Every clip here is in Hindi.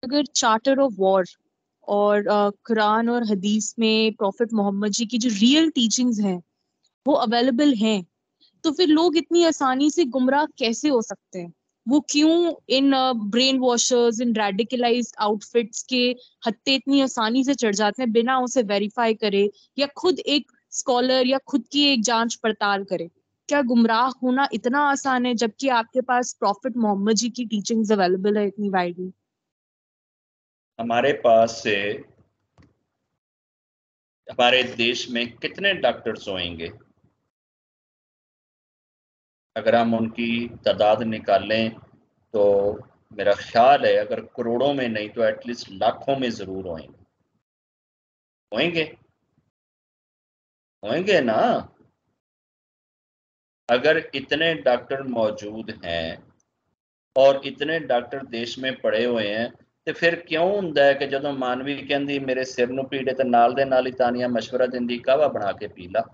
अगर चार्टर ऑफ वॉर और कुरान और हदीस में प्रॉफिट मोहम्मद जी की जो रियल टीचिंग्स हैं वो अवेलेबल हैं, तो फिर लोग इतनी आसानी से गुमराह कैसे हो सकते हैं? वो क्यों in brain washers, in radicalised outfits के हत्थे इतनी आसानी से चढ़ जाते हैं बिना उसे वेरीफाई करे या खुद एक स्कॉलर या खुद की एक जांच पड़ताल करे? क्या गुमराह होना इतना आसान है जबकि आपके पास प्रॉफिट मोहम्मद जी की टीचिंग्स अवेलेबल है इतनी वाइडली? हमारे पास से हमारे देश में कितने डॉक्टर्स होंगे? अगर हम उनकी तादाद निकालें तो मेरा ख्याल है अगर करोड़ों में नहीं तो एटलीस्ट लाखों में जरूर होंगे होंगे ना। अगर इतने डॉक्टर मौजूद हैं और इतने डॉक्टर देश में पड़े हुए हैं तो फिर क्यों ਹੁੰਦਾ है कि ਜਦੋਂ ਮਾਨਵੀ ਕਹਿੰਦੀ ਮੇਰੇ ਸਿਰ ਨੂੰ ਪੀੜ ਹੈ ਤੇ ਨਾਲ ਦੇ ਨਾਲ ਹੀ ਤਾਨੀਆਂ ਮਸ਼ਵਰਾ ਦਿੰਦੀ ਕਾਹਵਾ ਬਣਾ ਕੇ ਪੀ ਲਾ,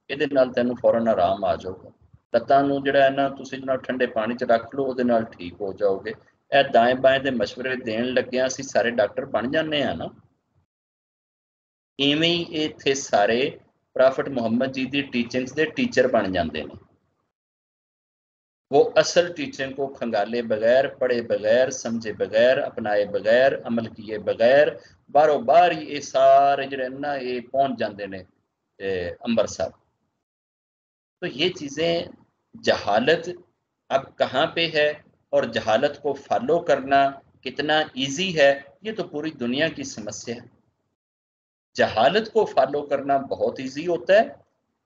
ਇਹਦੇ ਨਾਲ ਤੈਨੂੰ ਫੌਰਨ ਆਰਾਮ ਆ ਜਾਊਗਾ। ਲੱਤਾਂ ਨੂੰ ਜਿਹੜਾ ਹੈ ਨਾ ਤੁਸੀਂ ਜਨਾਬ ਠੰਡੇ ਪਾਣੀ 'ਚ ਰੱਖ ਲਓ, ਉਹਦੇ ਨਾਲ ਠੀਕ ਹੋ ਜਾਓਗੇ। ਇਹ ਦਾएं ਬਾएं ਦੇ ਮਸ਼ਵਰੇ ਦੇਣ ਲੱਗਿਆਂ ਅਸੀਂ ਸਾਰੇ ਡਾਕਟਰ ਬਣ ਜਾਂਦੇ ਆ ਨਾ। ਇਵੇਂ ਹੀ ਇੱਥੇ ਸਾਰੇ ਪ੍ਰੋਫਿਟ ਮੁਹੰਮਦ ਜੀ ਦੀ ਟੀਚਿੰग्स ਦੇ ਟੀਚਰ ਬਣ ਜਾਂਦੇ ਨੇ। वो असल टीचिंग को खंगाले बगैर, पढ़े बगैर, समझे बगैर, अपनाए बगैर, अमल किए बगैर बारों बार ही ये सारे जो ना ये पहुंच जाते हैं अमृतसर। तो ये चीज़ें जहालत अब कहाँ पे है और जहालत को फॉलो करना कितना इजी है, ये तो पूरी दुनिया की समस्या है। जहालत को फॉलो करना बहुत इजी होता है,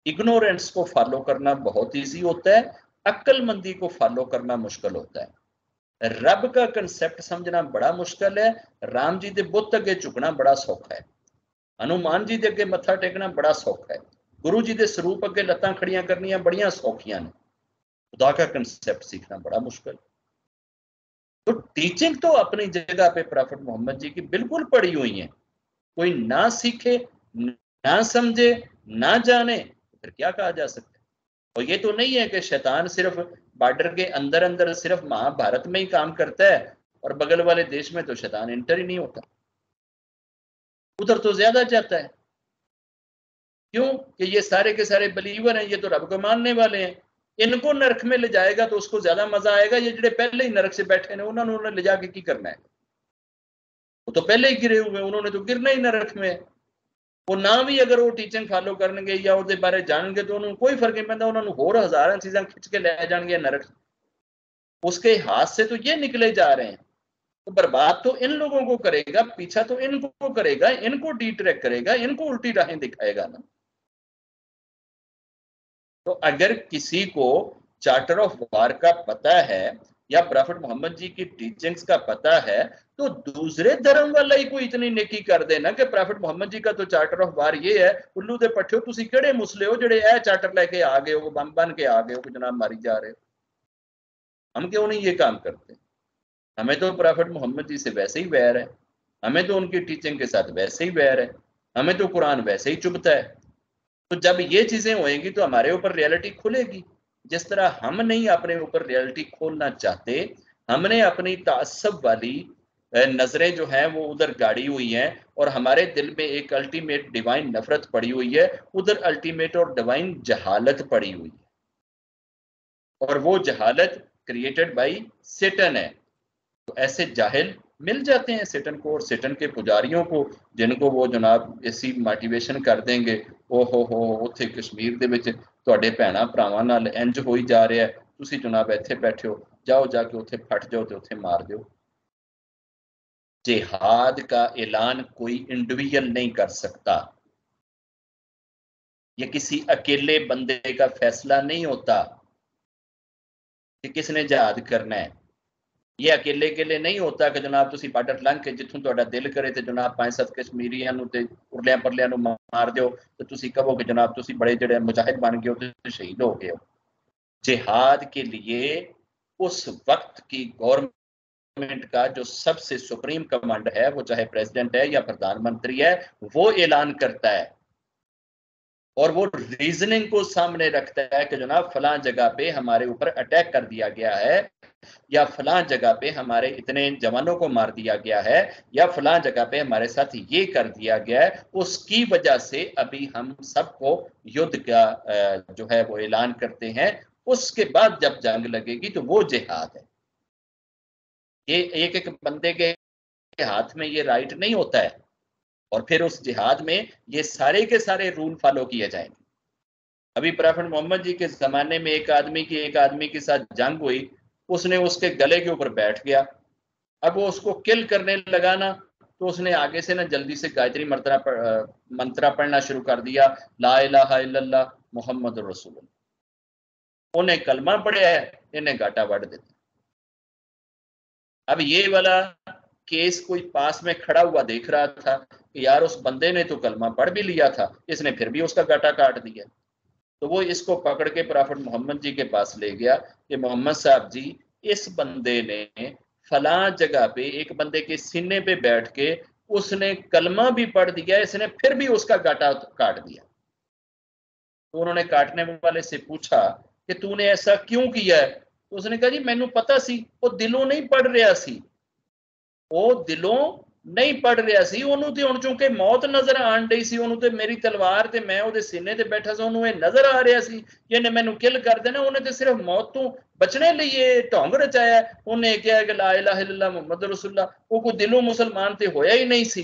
इग्नोरेंस को फॉलो करना बहुत इजी होता है, अक्लमंदी को फॉलो करना मुश्किल होता है। रब का कंसेप्ट समझना बड़ा मुश्किल है, राम जी के बुत अगे झुकना बड़ा सौखा है, हनुमान जी के अगे मत्था टेकना बड़ा सौखा है, गुरु जी के स्वरूप अगे लत्तां खड़ियां करनियां बड़ियां सौखियां ने, खुदा का कंसेप्ट सीखना बड़ा मुश्किल। तो टीचिंग तो अपनी जगह पे प्रॉफिट मोहम्मद जी की बिल्कुल पड़ी हुई है। कोई ना सीखे, ना समझे, ना जाने तो फिर क्या कहा जा सकता है? और ये तो नहीं है कि शैतान सिर्फ बॉर्डर के अंदर अंदर सिर्फ महाभारत में ही काम करता है और बगल वाले देश में तो शैतान इंटर ही नहीं होता, उधर तो ज्यादा जाता है। क्यों कि ये सारे के सारे बिलीवर हैं, ये तो रब को मानने वाले हैं। इनको नरक में ले जाएगा तो उसको ज्यादा मजा आएगा, ये जो पहले ही नरक से बैठे ने उन्होंने ले जाके की करना है? वो तो पहले ही गिरे हुए, उन्होंने तो गिरना ही नरक में। वो ना भी अगर वो टीचिंग फॉलो करनगे या उसके बारे जानगे तो उन्होंने कोई फर्क नहीं पैदा, उन्होंने होर हज़ार चीज़ां खिंच के ले जाएंगे नरक। उसके हाथ से तो ये निकले जा रहे हैं। तो बर्बाद तो इन लोगों को करेगा, पीछा तो इनको करेगा, इनको डिट्रैक्ट करेगा, इनको उल्टी राहें दिखाएगा ना। तो अगर किसी को चार्टर ऑफ वार का पता है या प्रॉफिट मोहम्मद जी की टीचिंग्स का पता है तो दूसरे धर्म वाला ही कोई इतनी नेकी कर देना कि प्रॉफिट मोहम्मद जी का तो चार्टर ऑफ वार ये है, उल्लू दे पट्ठियो तुसी किहड़े मुसले हो जेड़े ए चार्टर लेके आ गए हो, बम बन के आ गए हो कि जनाब मारी जा रहे हो। हम क्यों नहीं ये काम करते? हमें तो प्रॉफिट मोहम्मद जी से वैसे ही वैर है, हमें तो उनकी टीचिंग के साथ वैसे ही वैर है, हमें तो कुरान वैसे ही चुभता है। तो जब ये चीजें होएंगी तो हमारे ऊपर रियलिटी खुलेगी। जिस तरह हम नहीं अपने ऊपर रियलिटी खोलना चाहते, हमने अपनी तासब वाली नजरें जो हैं वो उधर गाड़ी हुई हैं और हमारे दिल में एक अल्टीमेट डिवाइन नफरत पड़ी हुई है, उधर अल्टीमेट और डिवाइन जहालत पड़ी हुई है और वो जहालत क्रिएटेड बाई सेटन है। तो ऐसे जाहिल मिल जाते हैं सेटन को और सेटन के पुजारियों को, जिनको वो जनाब ऐसी मोटिवेशन कर देंगे, ओ हो उत्थे कश्मीर दे विच तुहाडे भैणां भरावां नाल इंज होई जा रहा है, तुसीं जनाब इत्थे बैठे हो, जाओ जाके उत्थे फट जाओ ते उत्थे मार दो। जिहाद का ऐलान कोई इंडिविजुअल नहीं कर सकता, ये किसी अकेले बंदे का फैसला नहीं होता कि किसने जिहाद करना है। ये अकेले अकेले नहीं होता कि जनाब तुसी बार्डर लंघ के जिथों तुहाडा दिल करे ते जनाब 5-7 कश्मीरियां नूं ते उरलियां परलियां नूं मार दिओ ते तुसी कहो कि जनाब तुसी बड़े जिहड़े मुजाहिद बन गए हो ते शहीद हो गए हो। जिहाद के लिए उस वक्त की गवर्नमेंट का जो सबसे सुप्रीम कमांड है, वो चाहे प्रेसिडेंट है या प्रधानमंत्री है, वो ऐलान करता है। और वो रीजनिंग को सामने रखता है कि जनाब फलां जगह पे हमारे ऊपर अटैक कर दिया गया है, या फलां जगह पे हमारे इतने जवानों को मार दिया गया है, या फलां जगह पे हमारे साथ ये कर दिया गया है, उसकी वजह से अभी हम सबको युद्ध का जो है वो ऐलान करते हैं, उसके बाद जब जंग लगेगी तो वो जिहाद है। ये एक एक बंदे के हाथ में ये राइट नहीं होता है, और फिर उस जिहाद में ये सारे के सारे रूल फॉलो किए जाएंगे। अभी प्रॉफेट मोहम्मद जी के जमाने में एक आदमी के साथ जंग हुई, उसने उसके गले के ऊपर बैठ गया। अब वो उसको किल करने लगा ना, तो उसने आगे से ना जल्दी से गायत्री मंत्रा पढ़ना शुरू कर दिया, ला इलाहा इल्लल्लाह मुहम्मद रसूलुल्लाह। उन्हें कलमा पढ़ा है, इन्हें गाटा बढ़ देता। अब ये वाला केस कोई पास में खड़ा हुआ देख रहा था कि यार उस बंदे ने तो कलमा पढ़ भी लिया था, इसने फिर भी उसका गाटा काट दिया। तो वो इसको पकड़ के प्रॉफेट मोहम्मद जी के पास ले गया कि मोहम्मद साहब जी, इस बंदे ने फलां जगह पे एक बंदे के सीने पे बैठ के उसने कलमा भी पढ़ दिया, इसने फिर भी उसका गाटा काट दिया। तो उन्होंने काटने वाले से पूछा कि तूने ऐसा क्यों किया है? तो उसने कहा जी मैनू पता सी वो दिलों नहीं पढ़ रहा सी, वो दिलों नहीं पढ़ रहा सी, ਉਹਨੂੰ ਤੇ ਹੁਣ ਚੁੰਕੇ ਮੌਤ ਨਜ਼ਰ ਆਣ ਡਈ ਸੀ, ਉਹਨੂੰ ਤੇ ਮੇਰੀ ਤਲਵਾਰ ਤੇ ਮੈਂ ਉਹਦੇ ਸੀਨੇ ਤੇ ਬੈਠਾ ਸੀ, ਉਹਨੂੰ ਇਹ ਨਜ਼ਰ ਆ ਰਿਹਾ ਸੀ ਕਿ ਇਹਨੇ ਮੈਨੂੰ ਕਿਲ ਕਰ ਦੇਣਾ। ਉਹਨੇ ਤੇ ਸਿਰਫ ਮੌਤ ਤੋਂ ਬਚਣੇ ਲਈ ਇਹ ਢੰਗ ਰਚਾਇਆ। ਉਹਨੇ ਕਿਹਾ ਕਿ ਲਾ ਇਲਾਹਾ ਇल्लल्लाह ਮੁਹੰਮਦ ਰਸੂਲullah, ਉਹ ਕੋਈ ਦਿਲੋਂ ਮੁਸਲਮਾਨ ਤੇ ਹੋਇਆ ਹੀ ਨਹੀਂ ਸੀ।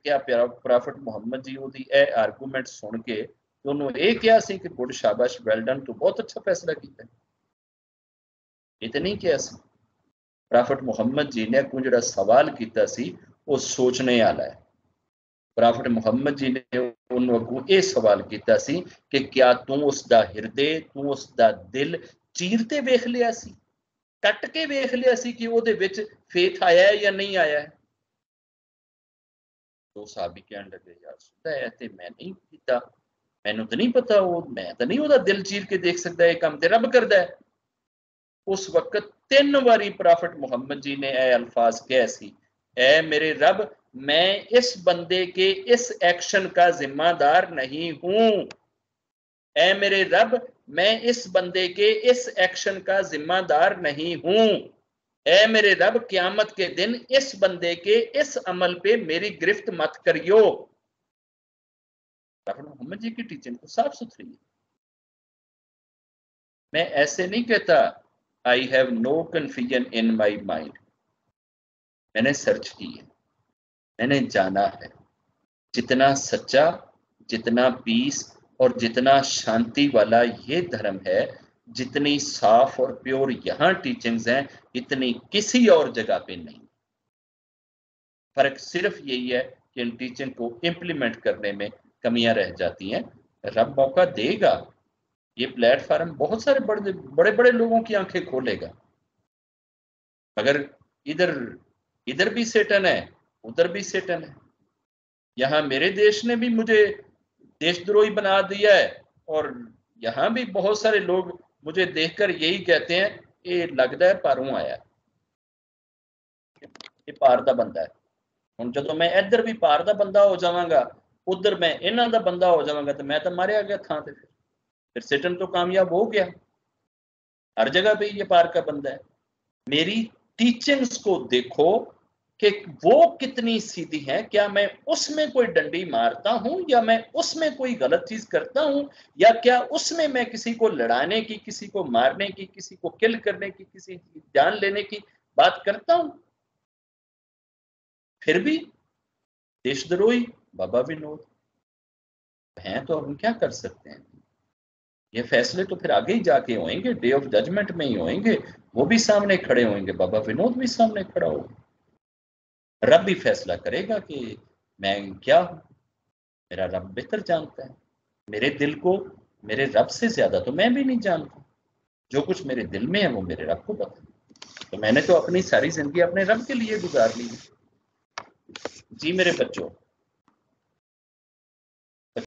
क्या प्रॉफिट मुहम्मद जी ਉਹਦੀ ਇਹ ਆਰਗੂਮੈਂਟ ਸੁਣ ਕੇ ਉਹਨੂੰ ਇਹ ਕਿਹਾ ਸੀ ਕਿ ਗੁੱਡ ਸ਼ਾਬਾਸ਼ ਵੈਲ ਡਨ, ਤੂੰ ਬਹੁਤ ਅੱਛਾ ਫੈਸਲਾ ਕੀਤਾ। ਇਹ ਤੇ ਨਹੀਂ ਕਿਹਾ ਸੀ। प्रॉफिट मुहम्मद जी ने को जो सवाल किया सी वो सोचने वाला है। प्रॉफिट मुहम्मद जी ने उन्होंने अगों ये सवाल किया सी कि क्या तू उसका हृदय, तू उसका दिल चीरते वेख लिया सी, कट के वेख लिया सी कि ਉਹਦੇ ਵਿੱਚ फेथ आया है या नहीं आया है? तो साहबी कहने लगे यार सुनता है ते मैं नहीं किया, मैनू तो नहीं पता, वो मैं तो नहीं ਉਹਦਾ दिल चीर के देख सकता, है काम ते रब करदा है। उस वक्त 3 बारी प्रॉफिट मुहम्मद जी ने ए अल्फाज कहे सी, ए मेरे रब, मैं इस बंदे के इस एक्शन का जिम्मेदार नहीं हूं। ए मेरे रब, मैं इस बंदे के इस एक्शन का जिम्मेदार नहीं हूं। ए मेरे रब, क़यामत के दिन इस बंदे के इस अमल पे मेरी गिरफ्त मत करियो। प्रॉफिट मुहम्मद जी की टीचिंग तो साफ सुथरी है। मैं ऐसे नहीं कहता I have no confusion in my mind। मैंने सर्च की है, मैंने जाना है जितना सच्चा, जितना पीस और जितना शांति वाला ये धर्म है, जितनी साफ और प्योर यहाँ टीचिंग्स हैं, इतनी किसी और जगह पे नहीं। फर्क सिर्फ यही है कि इन टीचिंग को इम्प्लीमेंट करने में कमियां रह जाती हैं। रब मौका देगा, ये प्लेटफॉर्म बहुत सारे बड़े बड़े लोगों की आंखें खोलेगा। मगर इधर इधर भी सेटन है, उधर भी सेटन है। यहाँ मेरे देश ने भी मुझे देशद्रोही बना दिया है, और यहाँ भी बहुत सारे लोग मुझे देखकर यही कहते हैं ये लगता है पारों आया, ये पार का बंदा है। हुण जदों मैं इधर भी पार का बंदा हो जावांगा, उधर मैं इन्हां दा बंदा हो जावांगा, तो मैं तो मारिया गया थां ते। फिर सेटन तो कामयाब हो गया, हर जगह पे ये पार का बंदा है। मेरी टीचिंग्स को देखो कि वो कितनी सीधी है। क्या मैं उसमें कोई डंडी मारता हूं, या मैं उसमें कोई गलत चीज करता हूं, या क्या उसमें मैं किसी को लड़ाने की, किसी को मारने की, किसी को किल करने की, किसी की जान लेने की बात करता हूं? फिर भी देशद्रोही बाबा विनोद हैं, तो हम क्या कर सकते हैं? ये फैसले तो फिर आगे ही जाके होंगे, डे ऑफ जजमेंट में ही होंगे। वो भी सामने खड़े होंगे, बाबा विनोद भी सामने खड़ा होगा। रब भी फैसला करेगा कि मैं क्या हूं। मेरा रब बेहतर जानता है। मेरे दिल को मेरे रब से ज्यादा तो मैं भी नहीं जानता। जो कुछ मेरे दिल में है वो मेरे रब को पता है। तो मैंने तो अपनी सारी जिंदगी अपने रब के लिए गुजार ली। जी मेरे बच्चों,